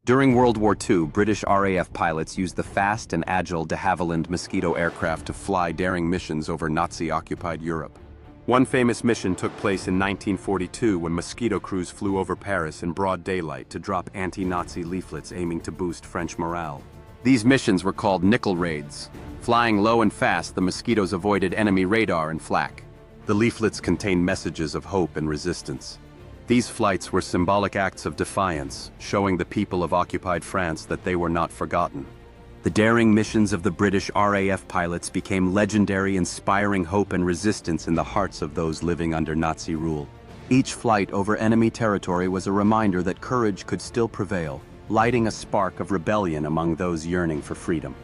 During World War II, British RAF pilots used the fast and agile de Havilland Mosquito aircraft to fly daring missions over Nazi-occupied Europe. One famous mission took place in 1942 when Mosquito crews flew over Paris in broad daylight to drop anti-Nazi leaflets aiming to boost French morale. These missions were called nickel raids. Flying low and fast, the Mosquitoes avoided enemy radar and flak. The leaflets contained messages of hope and resistance. These flights were symbolic acts of defiance, showing the people of occupied France that they were not forgotten. The daring missions of the British RAF pilots became legendary, inspiring hope and resistance in the hearts of those living under Nazi rule. Each flight over enemy territory was a reminder that courage could still prevail, lighting a spark of rebellion among those yearning for freedom.